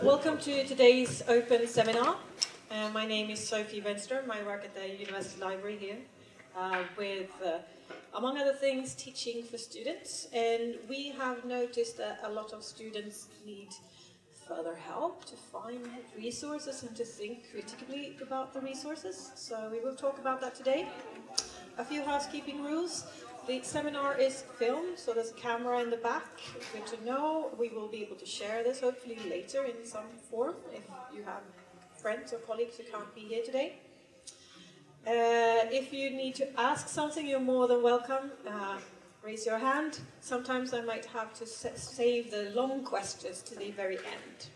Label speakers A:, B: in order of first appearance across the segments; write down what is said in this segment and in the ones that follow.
A: Welcome to today's open seminar. My name is Sofie Wennström. I work at the University Library here with, among other things, teaching for students. And we have noticed that a lot of students need further help to find resources and to think critically about the resources. So we will talk about that today. A few housekeeping rules. The seminar is filmed, so there's a camera in the back. Good to know. We will be able to share this hopefully later in some form if you have friends or colleagues who can't be here today. If you need to ask something, you're more than welcome. Raise your hand. Sometimes I might have to save the long questions to the very end.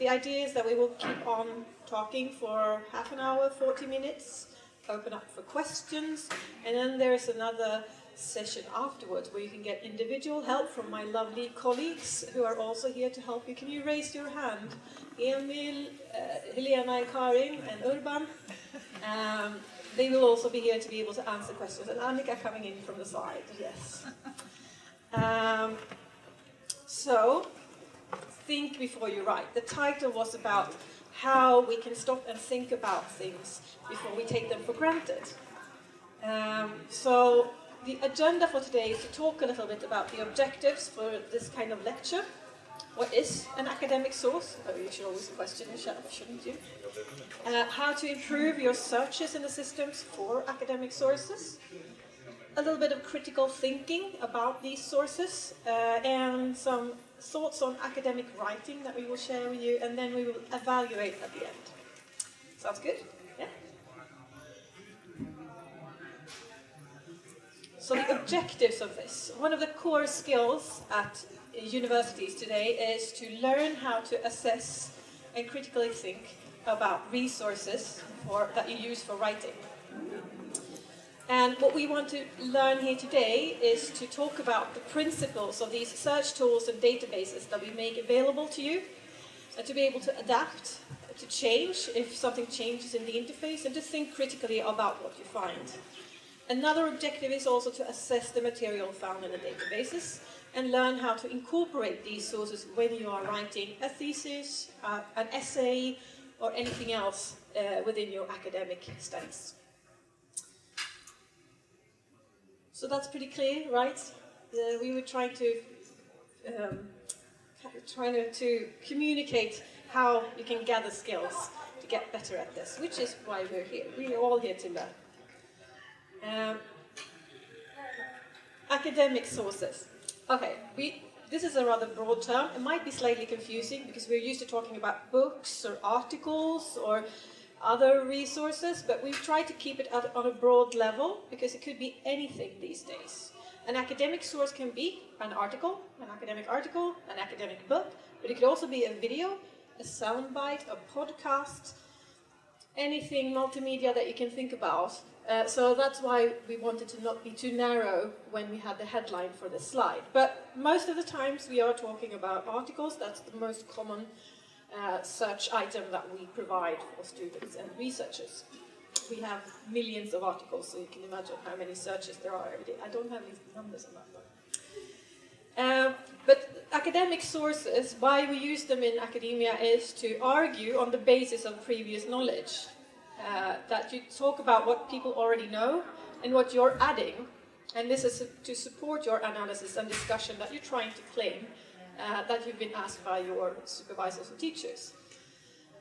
A: The idea is that we will keep on talking for half an hour, 40 minutes. Open up for questions, and then there's another session afterwards where you can get individual help from my lovely colleagues who are also here to help you. Can you raise your hand? Emil, Helena, Karin, and Urban. They will also be here to be able to answer questions. And Annika coming in from the side, yes. So, think before you write. The title was about how we can stop and think about things before we take them for granted. So the agenda for today is to talk a little bit about the objectives for this kind of lecture. What is an academic source? Oh, you should always question yourself, shouldn't you? How to improve your searches in the systems for academic sources. A little bit of critical thinking about these sources, and some thoughts on academic writing that we will share with you, and then we will evaluate at the end. Sounds good? Yeah? So the objectives of this. One of the core skills at universities today is to learn how to assess and critically think about resources that you use for writing. And what we want to learn here today is to talk about the principles of these search tools and databases that we make available to you, and to be able to adapt, to change if something changes in the interface, and to think critically about what you find. Another objective is also to assess the material found in the databases and learn how to incorporate these sources when you are writing a thesis, an essay, or anything else within your academic studies. So that's pretty clear, right? We were trying to communicate how you can gather skills to get better at this, which is why we're here. We're all here to learn. Academic sources. Okay, this is a rather broad term. It might be slightly confusing because we're used to talking about books or articles or other resources, but we've tried to keep it on a broad level because it could be anything these days. An academic source can be an article, an academic book, but it could also be a video, a soundbite, a podcast, anything multimedia that you can think about. So that's why we wanted to not be too narrow when we had the headline for this slide. But most of the times we are talking about articles. That's the most common search item that we provide for students and researchers. We have millions of articles, so you can imagine how many searches there are every day. I don't have these numbers on that one. But academic sources, why we use them in academia is to argue on the basis of previous knowledge. That you talk about what people already know and what you're adding, and this is to support your analysis and discussion that you're trying to claim that you've been asked by your supervisors or teachers.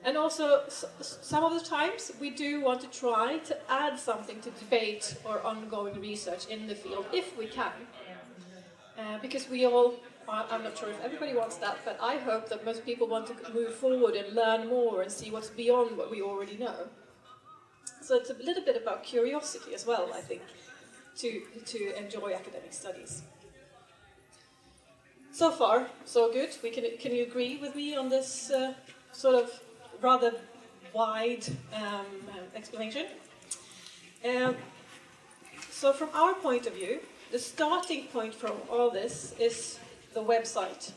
A: And also, some of the times, we do want to try to add something to debate or ongoing research in the field, if we can. Because we all, I'm not sure if everybody wants that, but I hope that most people want to move forward and learn more and see what's beyond what we already know. So it's a little bit about curiosity as well, I think, to enjoy academic studies. So far, so good. Can you agree with me on this sort of rather wide explanation? So from our point of view, the starting point from all this is the website.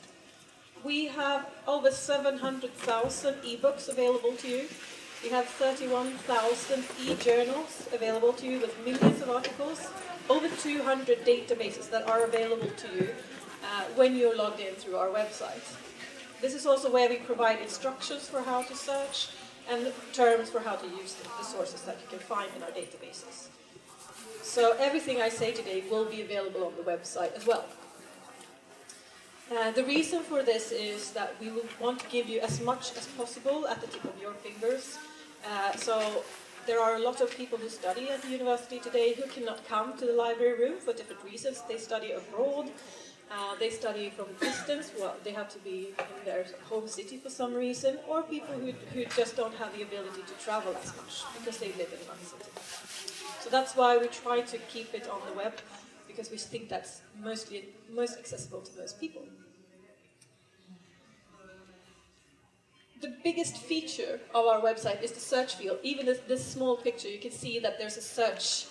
A: We have over 700,000 ebooks available to you. We have 31,000 e-journals available to you with millions of articles, over 200 databases that are available to you when you're logged in through our website. This is also where we provide instructions for how to search and terms for how to use the sources that you can find in our databases. So everything I say today will be available on the website as well. The reason for this is that we will want to give you as much as possible at the tip of your fingers. So there are a lot of people who study at the university today who cannot come to the library room for different reasons. They study abroad, they study from distance, well, they have to be in their home city for some reason, or people who just don't have the ability to travel as much because they live in one city. So that's why we try to keep it on the web, because we think that's most accessible to most people. The biggest feature of our website is the search field. Even this small picture, you can see that there's a search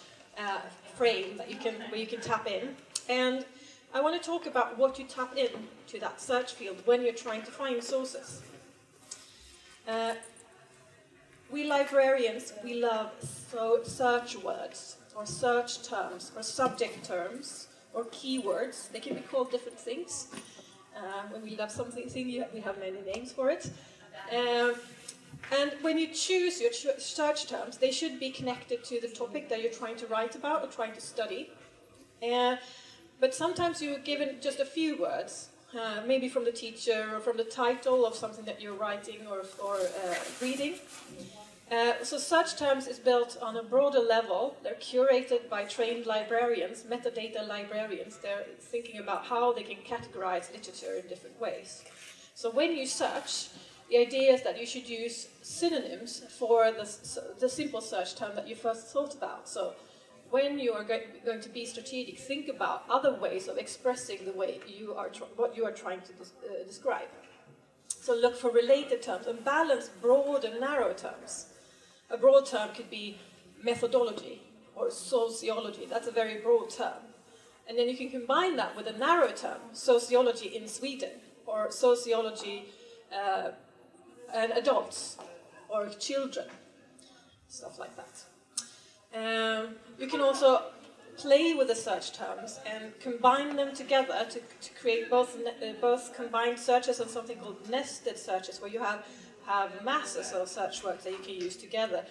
A: frame that where you can tap in. And I want to talk about what you tap in to that search field when you're trying to find sources. We librarians, we love search words, or search terms, or subject terms, or keywords. They can be called different things. When we love something, we have many names for it. And when you choose your search terms, they should be connected to the topic that you're trying to write about or trying to study. But sometimes you're given just a few words, maybe from the teacher or from the title of something that you're writing or reading. So search terms is built on a broader level. They're curated by trained librarians, metadata librarians. They're thinking about how they can categorize literature in different ways. So when you search, the idea is that you should use synonyms for the simple search term that you first thought about. So when you are going to be strategic, think about other ways of expressing the way what you are trying to describe. So look for related terms and balance broad and narrow terms. A broad term could be methodology or sociology. That's a very broad term. And then you can combine that with a narrow term, sociology in Sweden, or sociology and adults, or children, stuff like that. You can also play with the search terms and combine them together to create both combined searches and something called nested searches, where you have masses of search words that you can use together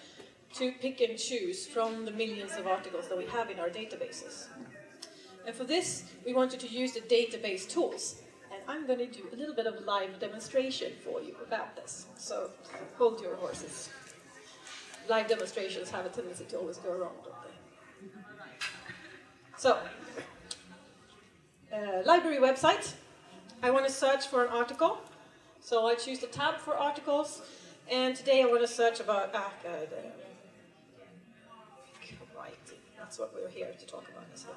A: to pick and choose from the millions of articles that we have in our databases. And for this, we wanted to use the database tools. And I'm going to do a little bit of live demonstration for you about this. So hold your horses. Live demonstrations have a tendency to always go wrong, don't they? So, library website. I want to search for an article. So I choose the tab for articles. And today I want to search about academic writing. That's what we're here to talk about, isn't it?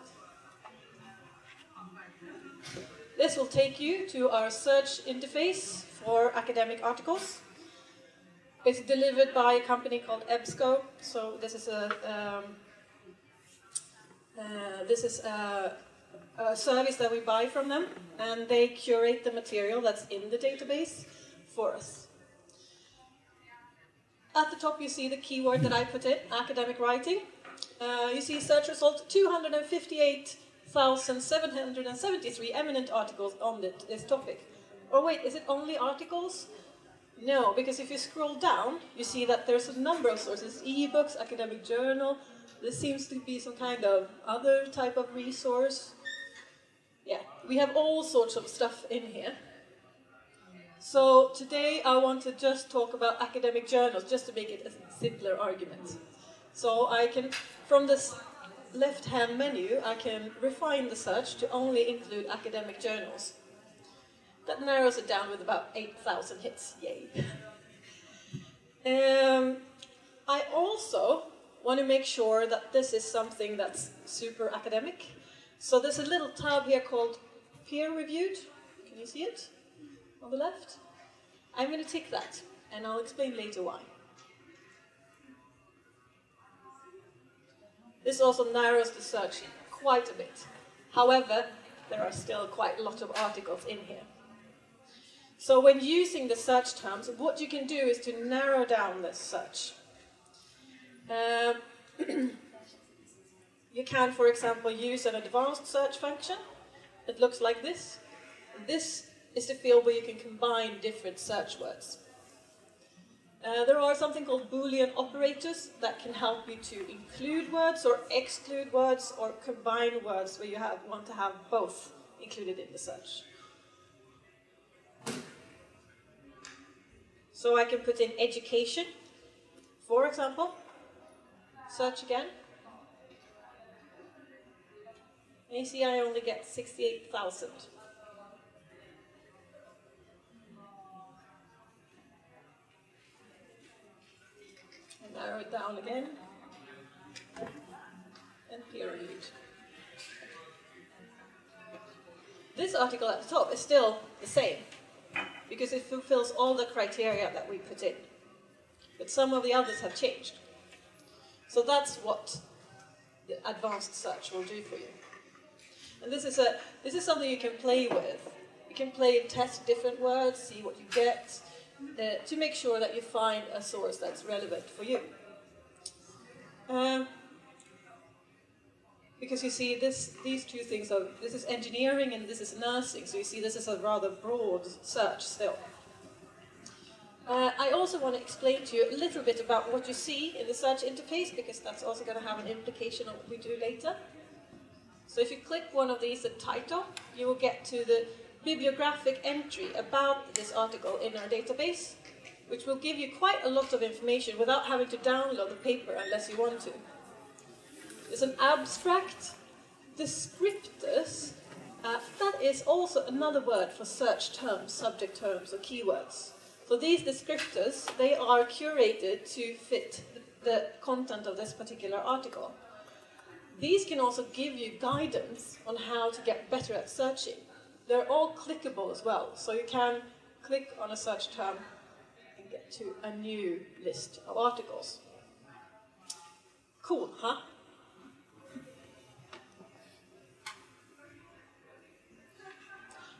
A: This will take you to our search interface for academic articles. It's delivered by a company called EBSCO. So this is a service that we buy from them, and they curate the material that's in the database for us. At the top you see the keyword that I put in, academic writing. You see search result 258,773 eminent articles on this topic. Oh wait, is it only articles? No, because if you scroll down, you see that there's a number of sources, e-books, academic journal. This seems to be some kind of other type of resource. Yeah, we have all sorts of stuff in here. So today I want to just talk about academic journals, just to make it a simpler argument. So I can, from this left-hand menu, I can refine the search to only include academic journals. That narrows it down with about 8,000 hits, yay. I also want to make sure that this is something that's super academic. So there's a little tab here called peer-reviewed. Can you see it on the left? I'm going to tick that, and I'll explain later why. This also narrows the search quite a bit. However, there are still quite a lot of articles in here. So when using the search terms, what you can do is to narrow down this search. You can, for example, use an advanced search function. It looks like this. This is the field where you can combine different search words. There are something called Boolean operators that can help you to include words or exclude words or combine words where you want to have both included in the search. So I can put in education, for example, search again. And you see I only get 68,000. And narrow it down again. And peer reviewed. This article at the top is still the same, because it fulfills all the criteria that we put in. But some of the others have changed. So that's what the advanced search will do for you. And this is something you can play with. You can play and test different words, see what you get, to make sure that you find a source that's relevant for you. Because you see, these two things are, this is engineering and this is nursing, so you see this is a rather broad search still. I also want to explain to you a little bit about what you see in the search interface, because that's also going to have an implication on what we do later. So if you click one of these, the title, you will get to the bibliographic entry about this article in our database, which will give you quite a lot of information without having to download the paper unless you want to. There's an abstract, descriptors, that is also another word for search terms, subject terms, or keywords. So these descriptors, they are curated to fit the content of this particular article. These can also give you guidance on how to get better at searching. They're all clickable as well, so you can click on a search term and get to a new list of articles. Cool, huh?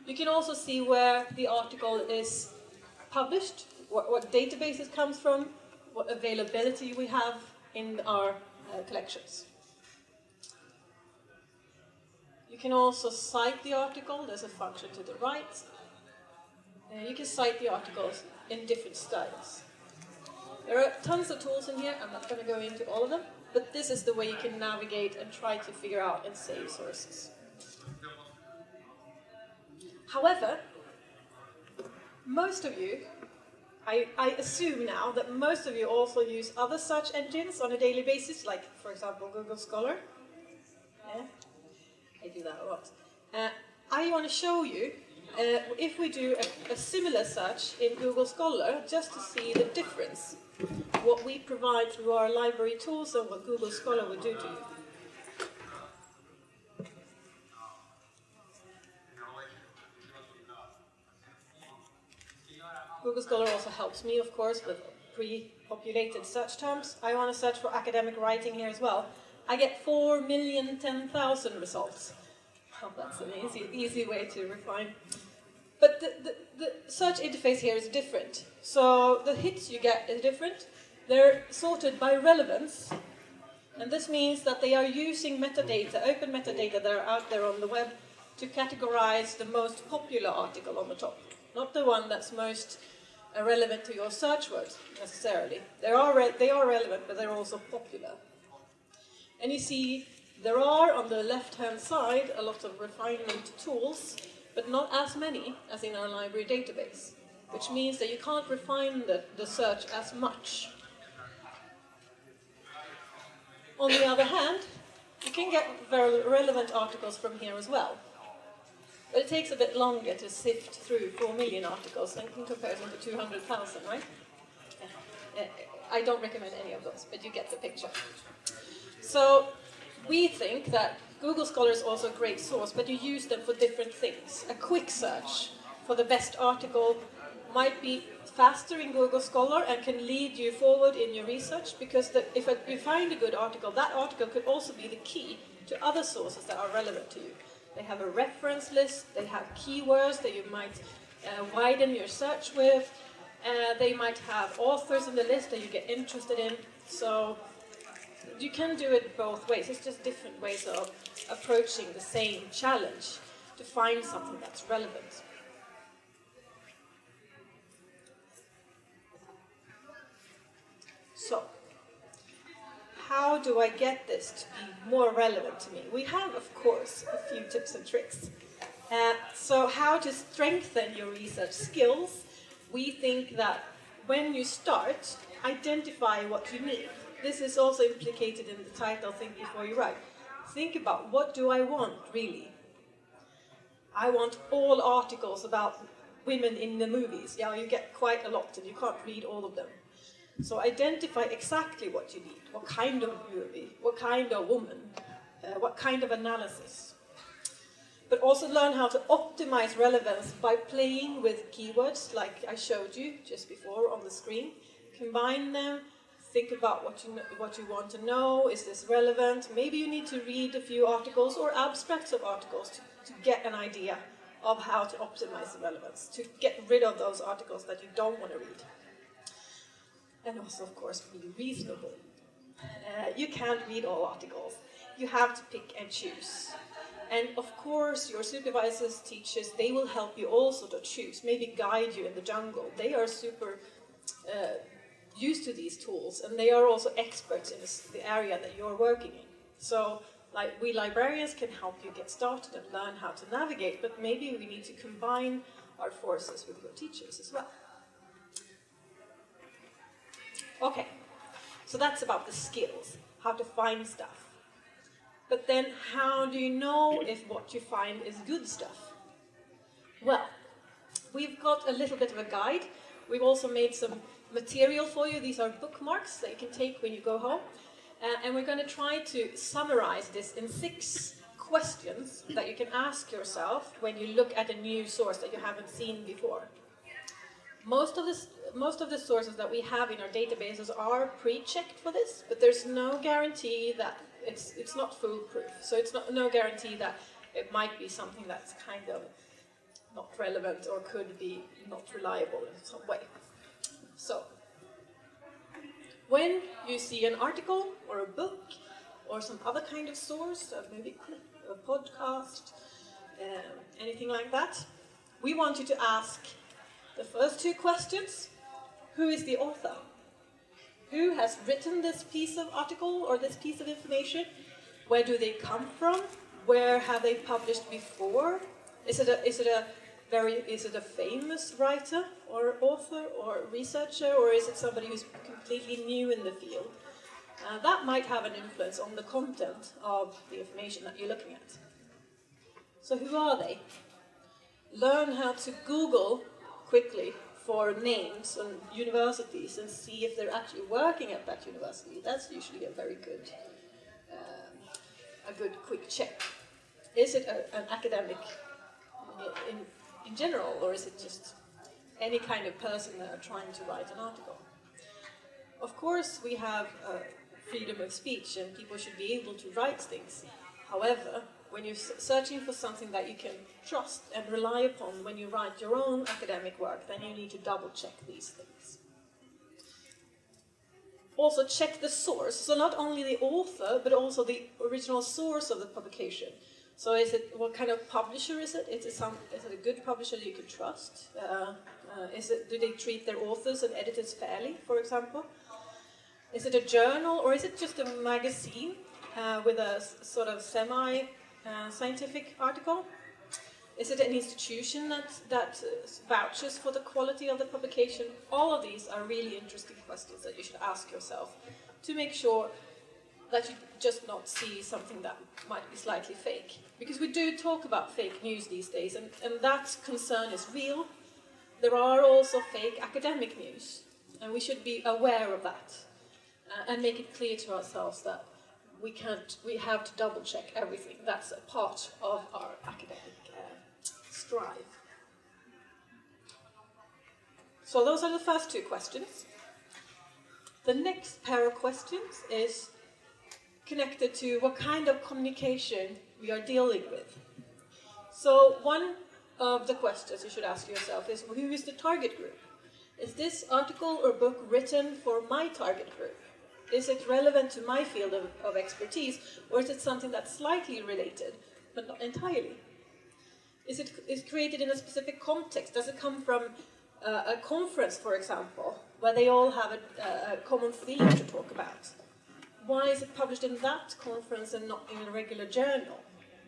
A: You can also see where the article is published, what database it comes from, what availability we have in our collections. You can also cite the article. There's a function to the right. You can cite the articles in different styles. There are tons of tools in here. I'm not going to go into all of them, but this is the way you can navigate and try to figure out and save sources. However, most of you, I assume now that most of you also use other search engines on a daily basis, like, for example, Google Scholar. Yeah, I do that a lot. I want to show you, if we do a similar search in Google Scholar, just to see the difference, what we provide through our library tools and what Google Scholar would do to you. Google Scholar also helps me, of course, with pre-populated search terms. I want to search for academic writing here as well. I get 4,010,000 results. Oh, that's an easy way to refine. But the search interface here is different. So the hits you get is different. They're sorted by relevance. And this means that they are using metadata, open metadata that are out there on the web, to categorize the most popular article on the top. Not the one that's most relevant to your search words, necessarily. They are relevant, but they're also popular. And you see, there are, on the left-hand side, a lot of refinement tools, but not as many as in our library database, which means that you can't refine the search as much. On the other hand, you can get very relevant articles from here as well. But it takes a bit longer to sift through 4 million articles in comparison to 200,000, right? I don't recommend any of those, but you get the picture. So we think that Google Scholar is also a great source, but you use them for different things. A quick search for the best article might be faster in Google Scholar and can lead you forward in your research, because if you find a good article, that article could also be the key to other sources that are relevant to you. They have a reference list, they have keywords that you might widen your search with, they might have authors in the list that you get interested in, so you can do it both ways. It's just different ways of approaching the same challenge to find something that's relevant. how do I get this to be more relevant to me? We have, of course, a few tips and tricks. So how to strengthen your research skills? We think that when you start, identify what you need. This is also implicated in the title, Think Before You Write. Think about, what do I want, really? I want all articles about women in the movies. Yeah, you get quite a lot and you can't read all of them. So identify exactly what you need. What kind of movie, what kind of woman, what kind of analysis. But also learn how to optimize relevance by playing with keywords like I showed you just before on the screen. Combine them, think about what you want to know. Is this relevant? Maybe you need to read a few articles or abstracts of articles to get an idea of how to optimize the relevance, to get rid of those articles that you don't want to read. And also, of course, be reasonable. You can't read all articles. You have to pick and choose. And of course, your supervisors, teachers, they will help you also to choose, maybe guide you in the jungle. They are super used to these tools, and they are also experts in the area that you're working in. So, like, we librarians can help you get started and learn how to navigate, but maybe we need to combine our forces with your teachers as well. Okay, so that's about the skills, how to find stuff. But then, how do you know if what you find is good stuff? Well, we've got a little bit of a guide. We've also made some material for you. These are bookmarks that you can take when you go home. And we're going to try to summarize this in 6 questions that you can ask yourself when you look at a new source that you haven't seen before. Most of the sources that we have in our databases are pre-checked for this, but there's no guarantee that it's not foolproof. So it's no guarantee that it might be something that's kind of not relevant or could be not reliable in some way. So, when you see an article or a book or some other kind of source, maybe a podcast, anything like that, we want you to ask the first 2 questions. Who is the author? Who has written this piece of article or this piece of information? Where do they come from? Where have they published before? Is it a famous writer or author or researcher, or is it somebody who's completely new in the field? That might have an influence on the content of the information that you're looking at. So who are they? Learn how to Google quickly for names and universities and see if they're actually working at that university. That's usually a very good, quick check. Is it an academic in general, or is it just any kind of person that are trying to write an article? Of course, we have freedom of speech and people should be able to write things. However, when you're searching for something that you can trust and rely upon when you write your own academic work, then you need to double check these things. Also check the source, so not only the author, but also the original source of the publication. So what kind of publisher is it? Is it a good publisher you can trust? Do they treat their authors and editors fairly, for example? Is it a journal, or is it just a magazine with a sort of semi-scientific article? Is it an institution that vouches for the quality of the publication? All of these are really interesting questions that you should ask yourself to make sure that you just not see something that might be slightly fake. Because we do talk about fake news these days, and that concern is real. There are also fake academic news, and we should be aware of that and make it clear to ourselves that we have to double check everything. That's a part of our academic strive. So those are the first 2 questions. The next pair of questions is connected to what kind of communication we are dealing with. So one of the questions you should ask yourself is, who is the target group? Is this article or book written for my target group? Is it relevant to my field of expertise, or is it something that's slightly related, but not entirely? Is it created in a specific context? Does it come from a conference, for example, where they all have a common theme to talk about? why is it published in that conference and not in a regular journal?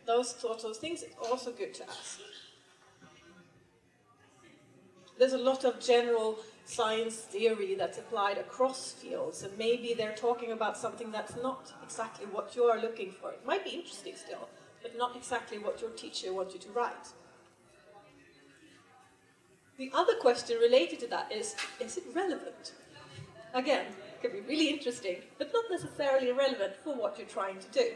A: Those sorts of things are also good to ask. There's a lot of general science theory that's applied across fields, and maybe they're talking about something that's not exactly what you are looking for. It might be interesting still, but not exactly what your teacher wants you to write. The other question related to that is it relevant? Again, it can be really interesting, but not necessarily relevant for what you're trying to do.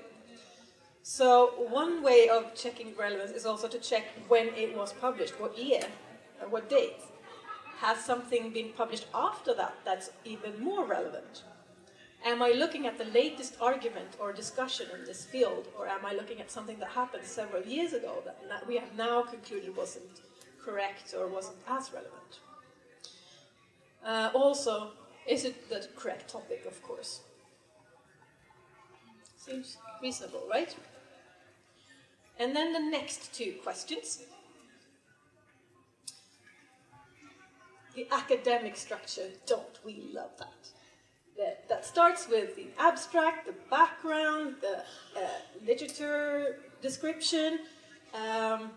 A: So one way of checking relevance is also to check when it was published, what year, and what date. Has something been published after that that's even more relevant? Am I looking at the latest argument or discussion in this field, or am I looking at something that happened several years ago that we have now concluded wasn't correct or wasn't as relevant? Also, is it the correct topic, of course? Seems reasonable, right? And then the next two questions. The academic structure, don't we love that? That starts with the abstract, the background, the literature description, the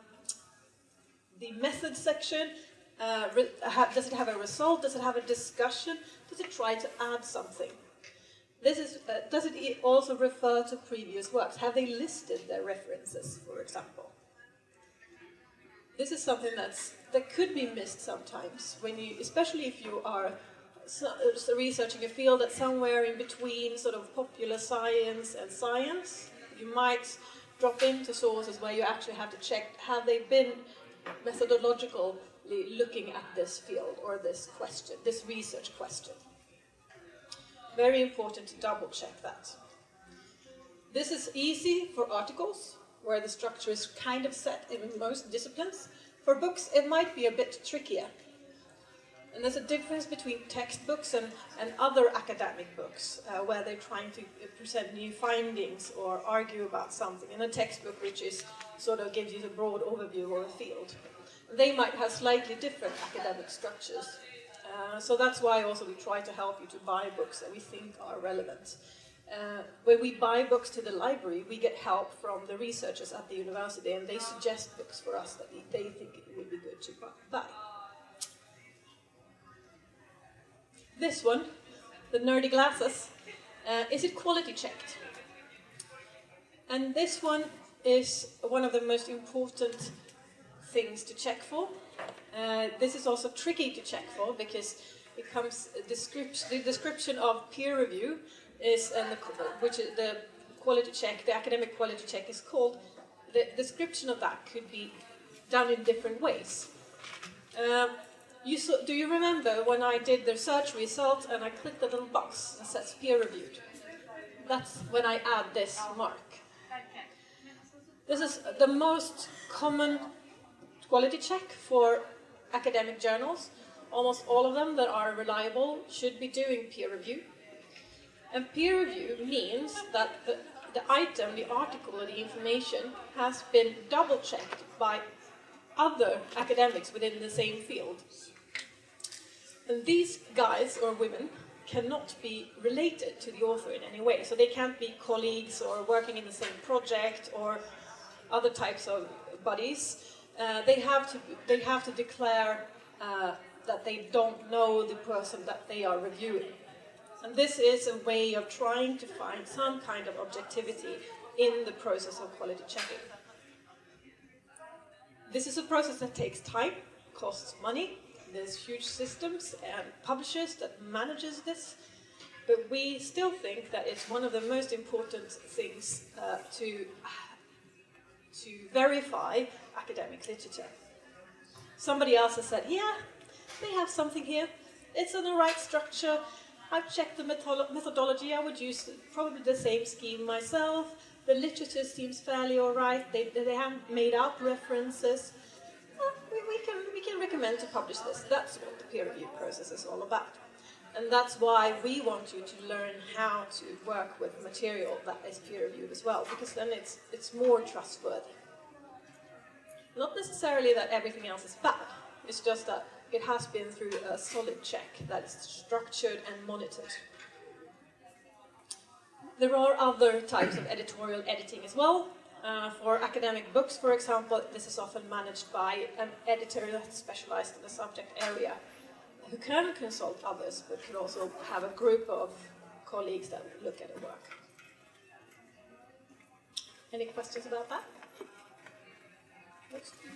A: method section. Does it have a result? Does it have a discussion? Does it try to add something? Does it also refer to previous works? Have they listed their references, for example? This is something that could be missed sometimes, especially if you are researching a field that's somewhere in between sort of popular science and science. You might drop into sources where you actually have to check, have they been methodologically looking at this field or this question, this research question. Very important to double check that. This is easy for articles, where the structure is kind of set in most disciplines. For books, it might be a bit trickier. And there's a difference between textbooks and other academic books, where they're trying to present new findings or argue about something. In a textbook, which is sort of gives you the broad overview of a field. They might have slightly different academic structures. So that's why also we try to help you to buy books that we think are relevant. When we buy books to the library, we get help from the researchers at the university, and they suggest books for us that they think it would be good to buy. This one, the nerdy glasses, is it quality checked? And this one is one of the most important things to check for. This is also tricky to check for because it comes the description of peer review is which is the quality check, the academic quality check is called. The description of that could be done in different ways. Do you remember when I did the search result and I clicked the little box that says peer reviewed? That's when I add this mark. This is the most common quality check for academic journals. Almost all of them that are reliable should be doing peer review. And peer review means that the item, the article, or the information has been double-checked by other academics within the same field. And these guys or women cannot be related to the author in any way. So they can't be colleagues or working in the same project or other types of bodies. They have to declare that they don't know the person that they are reviewing. And this is a way of trying to find some kind of objectivity in the process of quality checking. This is a process that takes time, costs money. There's huge systems and publishers that manages this. But we still think that it's one of the most important things to verify academic literature. Somebody else has said, yeah, they have something here. It's in the right structure. I've checked the methodology. I would use probably the same scheme myself. The literature seems fairly all right. They haven't made up references. We can recommend to publish this. That's what the peer review process is all about. And that's why we want you to learn how to work with material that is peer reviewed as well, because then it's more trustworthy. Not necessarily that everything else is bad. It's just that it has been through a solid check that is structured and monitored. There are other types of editorial editing as well. For academic books, for example, this is often managed by an editor that's specialized in the subject area, who can consult others, but can also have a group of colleagues that look at the work. Any questions about that?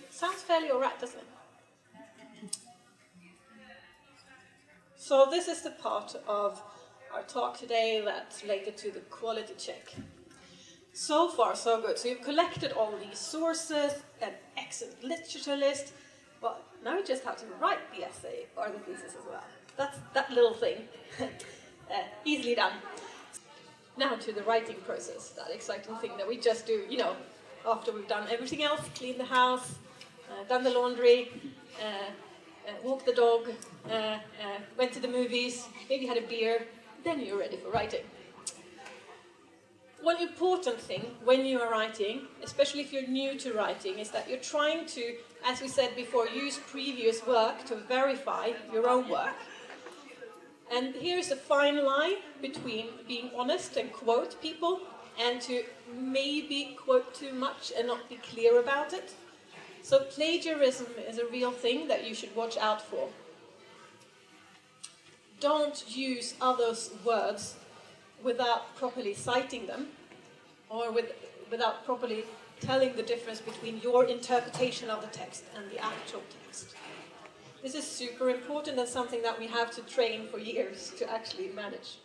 A: Sounds fairly all right, doesn't it? So this is the part of our talk today that's related to the quality check. So far, so good. So you've collected all these sources, an excellent literature list. Well, now you just have to write the essay or the thesis as well. That's that little thing. Easily done. Now to the writing process, that exciting thing that we just do, you know, after we've done everything else, cleaned the house, done the laundry, walked the dog, went to the movies, maybe had a beer, then you're ready for writing. One important thing when you are writing, especially if you're new to writing, is that you're trying to, as we said before, use previous work to verify your own work. And here's a fine line between being honest and quote people and to maybe quote too much and not be clear about it. So plagiarism is a real thing that you should watch out for. Don't use others' words without properly citing them, or without properly telling the difference between your interpretation of the text and the actual text. This is super important and something that we have to train for years to actually manage.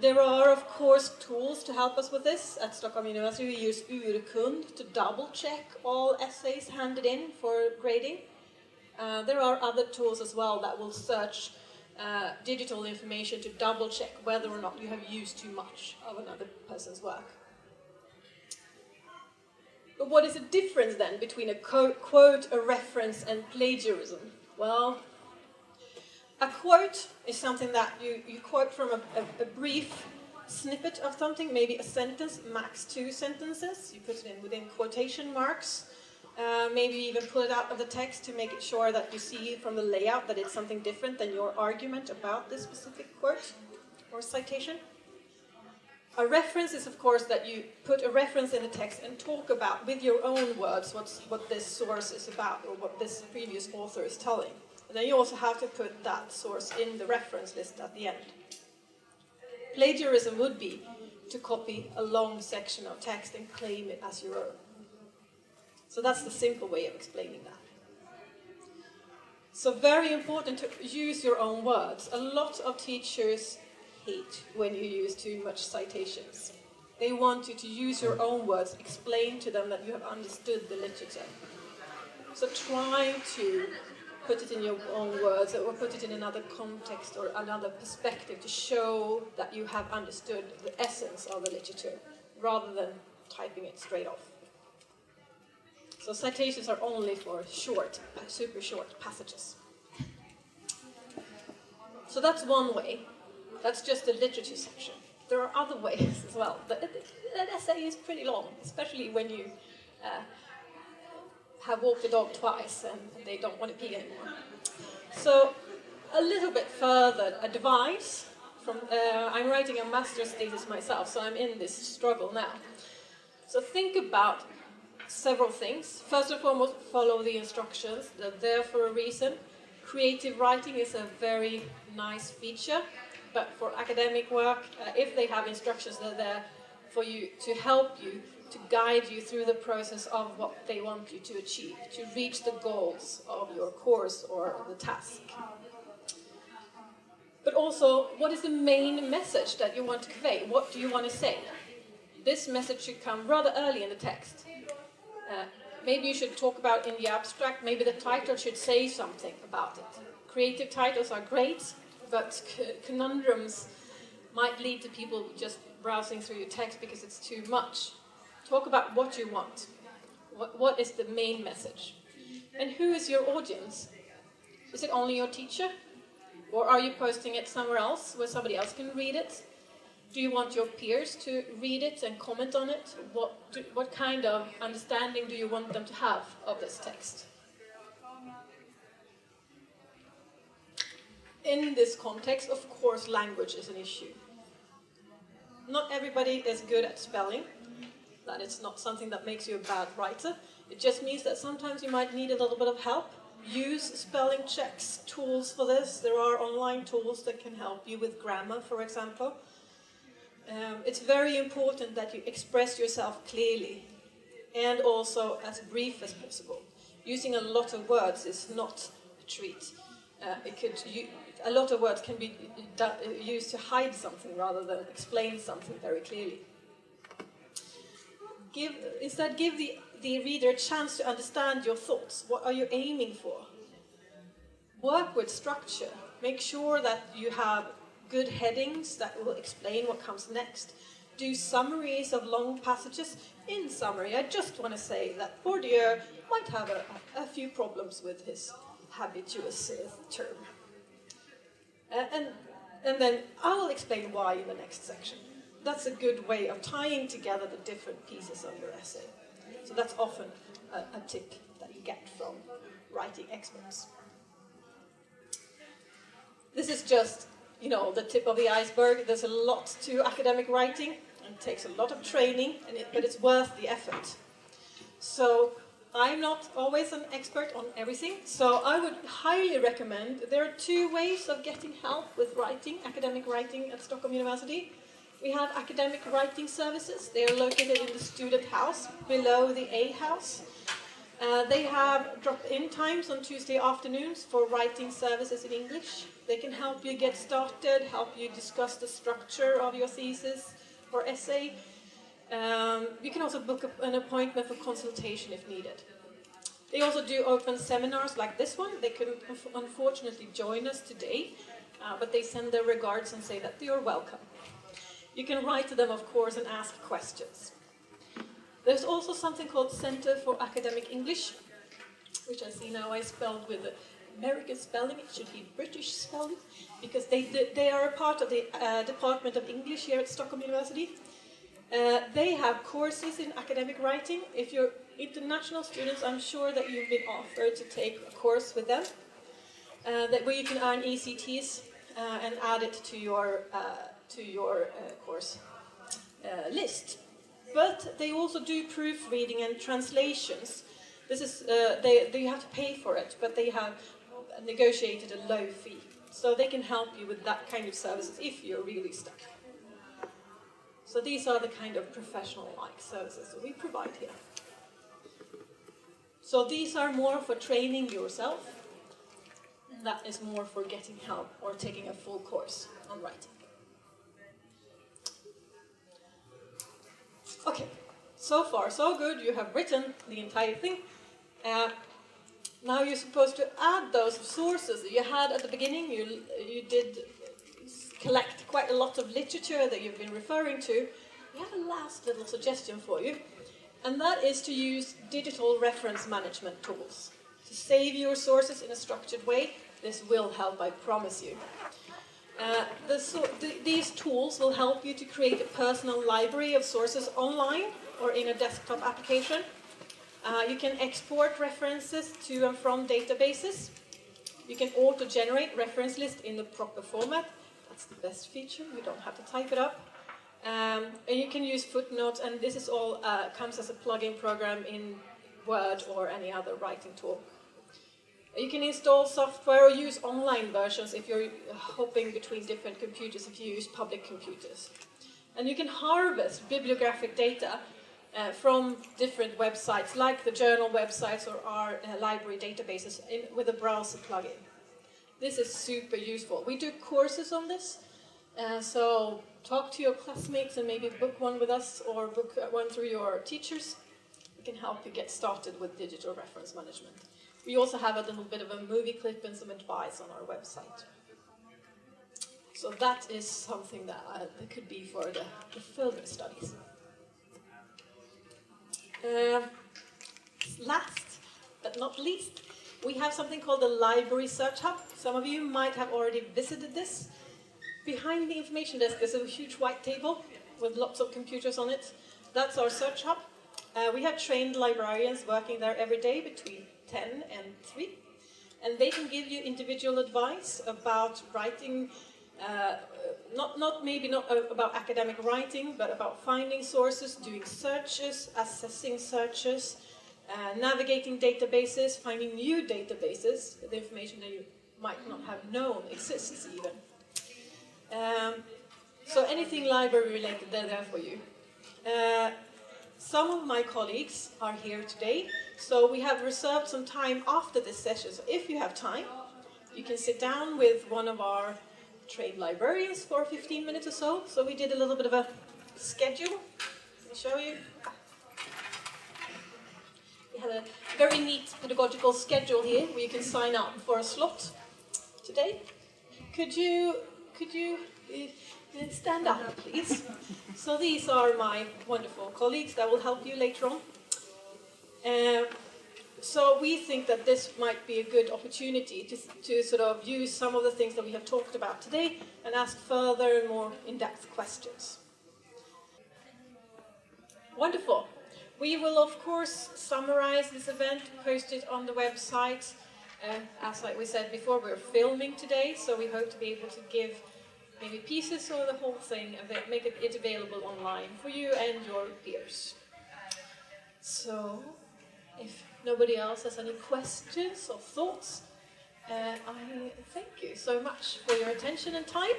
A: There are, of course, tools to help us with this. At Stockholm University, we use Urkund to double-check all essays handed in for grading. There are other tools as well that will search digital information to double-check whether or not you have used too much of another person's work. But what is the difference then between a quote, a reference, and plagiarism? Well, a quote is something that you quote from a brief snippet of something, maybe a sentence, max 2 sentences. You put it in within quotation marks. Maybe even pull it out of the text to make it sure that you see from the layout that it's something different than your argument about this specific quote or citation. A reference is, of course, that you put a reference in the text and talk about, with your own words, what this source is about or what this previous author is telling. And then you also have to put that source in the reference list at the end. Plagiarism would be to copy a long section of text and claim it as your own. So that's the simple way of explaining that. So very important to use your own words. A lot of teachers hate when you use too much citations. They want you to use your own words, explain to them that you have understood the literature. So try to put it in your own words or put it in another context or another perspective to show that you have understood the essence of the literature rather than typing it straight off. So citations are only for short, super short passages. So that's one way. That's just the literature section. There are other ways as well. But an essay is pretty long, especially when you have walked the dog twice and they don't want to pee anymore. So a little bit further advice. I'm writing a master's thesis myself, so I'm in this struggle now. So think about several things. First and foremost, follow the instructions. They're there for a reason. Creative writing is a very nice feature, but for academic work, if they have instructions, they're there for you to help you, to guide you through the process of what they want you to achieve, to reach the goals of your course or the task. But also, what is the main message that you want to convey? What do you want to say? This message should come rather early in the text. Maybe you should talk about in the abstract, maybe the title should say something about it. Creative titles are great, but conundrums might lead to people just browsing through your text because it's too much. Talk about what you want. What is the main message? And who is your audience? Is it only your teacher? Or are you posting it somewhere else where somebody else can read it? Do you want your peers to read it and comment on it? What kind of understanding do you want them to have of this text? In this context, of course, language is an issue. Not everybody is good at spelling. That it's not something that makes you a bad writer. It just means that sometimes you might need a little bit of help. Use spelling checks, tools for this. There are online tools that can help you with grammar, for example. It's very important that you express yourself clearly and also as brief as possible. Using a lot of words is not a treat. A lot of words can be used to hide something rather than explain something very clearly. Instead, give the reader a chance to understand your thoughts. What are you aiming for? Work with structure. Make sure that you have good headings that will explain what comes next. Do summaries of long passages. In summary, I just want to say that Bourdieu might have a few problems with his habituous term. And then I will explain why in the next section. That's a good way of tying together the different pieces of your essay. So that's often a tip that you get from writing experts. This is just, the tip of the iceberg. There's a lot to academic writing, and it takes a lot of training, but it's worth the effort. So I'm not always an expert on everything, so I would highly recommend, there are 2 ways of getting help with writing, academic writing at Stockholm University. We have academic writing services. They are located in the student house, below the A house. They have drop-in times on Tuesday afternoons for writing services in English. They can help you get started, help you discuss the structure of your thesis or essay. You can also book an appointment for consultation if needed. They also do open seminars like this one. They couldn't unfortunately join us today, but they send their regards and say that you're welcome. You can write to them, of course, and ask questions. There's also something called Center for Academic English, which I see now I spelled with American spelling. It should be British spelling, because they are a part of the Department of English here at Stockholm University. They have courses in academic writing. If you're international students, I'm sure that you've been offered to take a course with them, where you can earn ECTs and add it to your course list. But they also do proofreading and translations. This is they have to pay for it, but they have negotiated a low fee, so they can help you with that kind of services if you're really stuck. So these are the kind of professional-like services that we provide here. So these are more for training yourself. That is more for getting help or taking a full course on writing. Okay, so far so good. You have written the entire thing. Now you're supposed to add those sources that you had at the beginning. You did collect quite a lot of literature that you've been referring to. We have a last little suggestion for you, and that is to use digital reference management tools. To save your sources in a structured way. This will help, I promise you. These tools will help you to create a personal library of sources online or in a desktop application. You can export references to and from databases. You can auto-generate reference lists in the proper format. That's the best feature. You don't have to type it up. And you can use footnotes, and this is all comes as a plugin program in Word or any other writing tool. You can install software or use online versions if you're hopping between different computers, if you use public computers. And you can harvest bibliographic data from different websites, like the journal websites or our library databases with a browser plugin. This is super useful. We do courses on this, so talk to your classmates and maybe book one with us or book one through your teachers. We can help you get started with digital reference management. We also have a little bit of a movie clip and some advice on our website. So that is something that could be for the further studies. Last but not least, we have something called the Library Search Hub. Some of you might have already visited this. Behind the information desk there's a huge white table with lots of computers on it. That's our search hub. We have trained librarians working there every day between 10 and 3. And they can give you individual advice about writing Maybe not about academic writing, but about finding sources, doing searches, assessing searches, navigating databases, finding new databases, the information that you might not have known exists even. So anything library related, they're there for you. Some of my colleagues are here today, so we have reserved some time after this session. So if you have time, you can sit down with one of our trained librarians for 15 minutes or so. So we did a little bit of a schedule. Let me show you. We have a very neat pedagogical schedule here where you can sign up for a slot today. Could you stand up, please? So these are my wonderful colleagues that will help you later on. So we think that this might be a good opportunity to sort of use some of the things that we have talked about today and ask further and more in-depth questions. Wonderful. We will, of course, summarize this event, post it on the website. As like we said before, we're filming today, so we hope to be able to give maybe pieces or the whole thing, make it available online for you and your peers. So, if nobody else has any questions or thoughts, I thank you so much for your attention and time.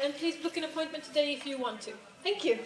A: And please book an appointment today if you want to. Thank you.